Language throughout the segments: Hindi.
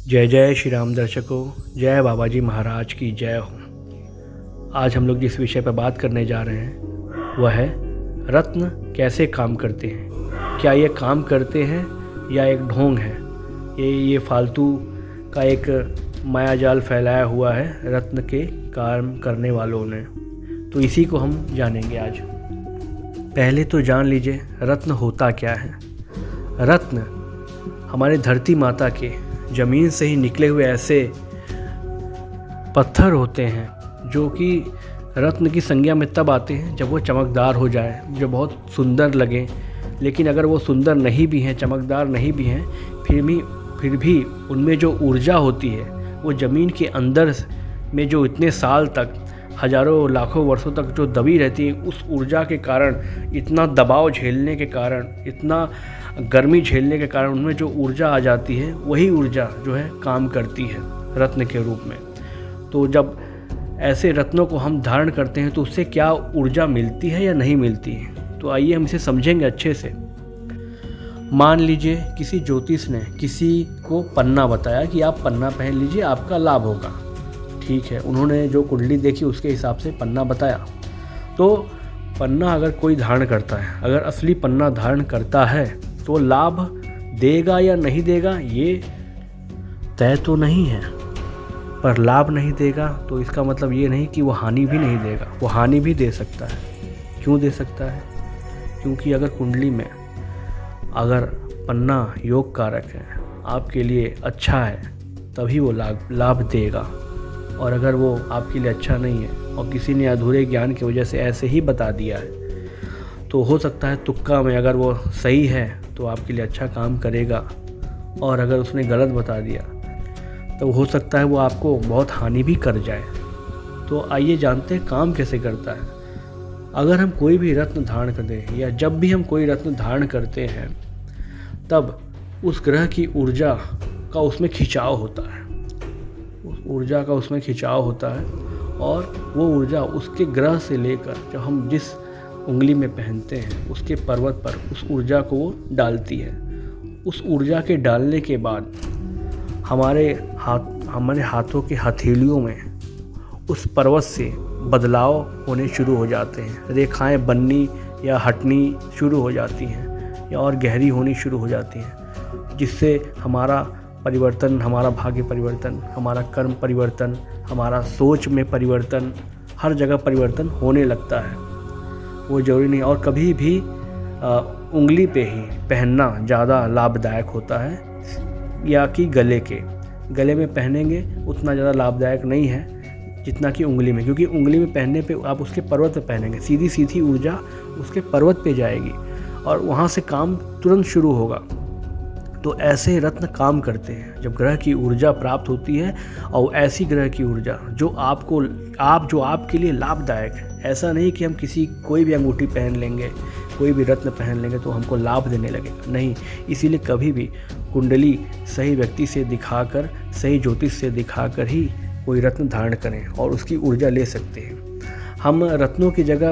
जय जय श्री राम दर्शकों, जय बाबा जी महाराज की जय हो। आज हम लोग जिस विषय पर बात करने जा रहे हैं वह है रत्न कैसे काम करते हैं। क्या ये काम करते हैं या एक ढोंग है? ये फालतू का एक मायाजाल फैलाया हुआ है रत्न के काम करने वालों ने। तो इसी को हम जानेंगे आज। पहले तो जान लीजिए रत्न होता क्या है। रत्न हमारे धरती माता के ज़मीन से ही निकले हुए ऐसे पत्थर होते हैं जो कि रत्न की संज्ञा में तब आते हैं जब वो चमकदार हो जाए, जो बहुत सुंदर लगे। लेकिन अगर वो सुंदर नहीं भी हैं, चमकदार नहीं भी हैं, फिर भी उनमें जो ऊर्जा होती है वो ज़मीन के अंदर में जो इतने साल तक, हज़ारों लाखों वर्षों तक जो दबी रहती है, उस ऊर्जा के कारण, इतना दबाव झेलने के कारण, इतना गर्मी झेलने के कारण उनमें जो ऊर्जा आ जाती है, वही ऊर्जा जो है काम करती है रत्न के रूप में। तो जब ऐसे रत्नों को हम धारण करते हैं तो उससे क्या ऊर्जा मिलती है या नहीं मिलती है, तो आइए हम इसे समझेंगे अच्छे से। मान लीजिए किसी ज्योतिष ने किसी को पन्ना बताया कि आप पन्ना पहन लीजिए, आपका लाभ होगा। ठीक है, उन्होंने जो कुंडली देखी उसके हिसाब से पन्ना बताया। तो पन्ना अगर कोई धारण करता है, अगर असली पन्ना धारण करता है तो लाभ देगा या नहीं देगा ये तय तो नहीं है। पर लाभ नहीं देगा तो इसका मतलब ये नहीं कि वो हानि भी नहीं देगा, वो हानि भी दे सकता है। क्यों दे सकता है? क्योंकि अगर कुंडली में अगर पन्ना योग कारक है, आपके लिए अच्छा है, तभी वो लाभ देगा। और अगर वो आपके लिए अच्छा नहीं है और किसी ने अधूरे ज्ञान की वजह से ऐसे ही बता दिया है, तो हो सकता है तुक्का में अगर वो सही है तो आपके लिए अच्छा काम करेगा, और अगर उसने गलत बता दिया तो हो सकता है वो आपको बहुत हानि भी कर जाए। तो आइए जानते हैं काम कैसे करता है। अगर हम कोई भी रत्न धारण करते हैं या जब भी हम कोई रत्न धारण करते हैं, तब उस ग्रह की ऊर्जा का उसमें खिंचाव होता है, उस ऊर्जा का उसमें खिंचाव होता है। और वो ऊर्जा उसके ग्रह से लेकर जब हम जिस उंगली में पहनते हैं उसके पर्वत पर उस ऊर्जा को वो डालती है। उस ऊर्जा के डालने के बाद हमारे हाथों के हथेलियों में उस पर्वत से बदलाव होने शुरू हो जाते हैं। रेखाएं बननी या हटनी शुरू हो जाती हैं या और गहरी होनी शुरू हो जाती हैं, जिससे हमारा परिवर्तन, हमारा भाग्य परिवर्तन, हमारा कर्म परिवर्तन, हमारा सोच में परिवर्तन, हर जगह परिवर्तन होने लगता है। वो ज़रूरी नहीं, और कभी भी उंगली पे ही पहनना ज़्यादा लाभदायक होता है या कि गले में पहनेंगे उतना ज़्यादा लाभदायक नहीं है जितना कि उंगली में। क्योंकि उंगली में पहनने पे आप उसके पर्वत पे पहनेंगे, सीधी सीधी ऊर्जा उसके पर्वत पे जाएगी और वहाँ से काम तुरंत शुरू होगा। तो ऐसे रत्न काम करते हैं जब ग्रह की ऊर्जा प्राप्त होती है, और ऐसी ग्रह की ऊर्जा जो आपके लिए लाभदायक है। ऐसा नहीं कि हम कोई भी अंगूठी पहन लेंगे, कोई भी रत्न पहन लेंगे तो हमको लाभ देने लगेगा, नहीं। इसीलिए कभी भी कुंडली सही व्यक्ति से दिखाकर, सही ज्योतिष से दिखाकर ही कोई रत्न धारण करें और उसकी ऊर्जा ले सकते हैं। हम रत्नों की जगह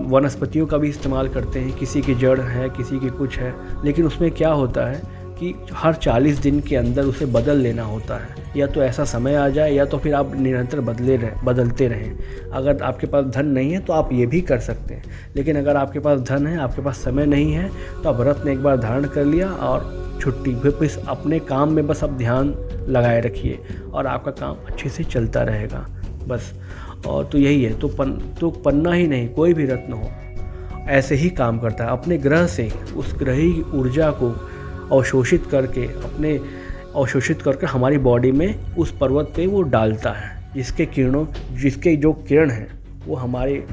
वनस्पतियों का भी इस्तेमाल करते हैं, किसी की जड़ है, किसी की कुछ है, लेकिन उसमें क्या होता है कि हर 40 दिन के अंदर उसे बदल लेना होता है। या तो ऐसा समय आ जाए या तो फिर आप निरंतर बदलते रहें। अगर आपके पास धन नहीं है तो आप ये भी कर सकते हैं, लेकिन अगर आपके पास धन है, आपके पास समय नहीं है, तो आप रत्न एक बार धारण कर लिया और छुट्टी। फिर अपने काम में बस आप ध्यान लगाए रखिए और आपका काम अच्छे से चलता रहेगा बस। और तो यही है। तो पन्ना ही नहीं, कोई भी रत्न हो ऐसे ही काम करता है। अपने ग्रह से उस ग्रही ऊर्जा को अवशोषित करके हमारी बॉडी में उस पर्वत पे वो डालता है, जिसके जो किरण हैं वो हमारे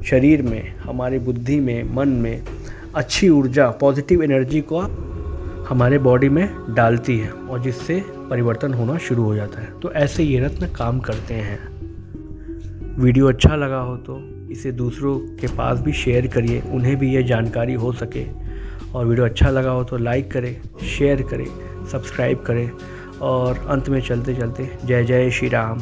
शरीर में, हमारी बुद्धि में, मन में अच्छी ऊर्जा, पॉजिटिव एनर्जी को हमारे बॉडी में डालती है और जिससे परिवर्तन होना शुरू हो जाता है। तो ऐसे ये रत्न काम करते हैं। वीडियो अच्छा लगा हो तो इसे दूसरों के पास भी शेयर करिए, उन्हें भी ये जानकारी हो सके। और वीडियो अच्छा लगा हो तो लाइक करें, शेयर करें, सब्सक्राइब करें। और अंत में चलते चलते जय जय श्री राम।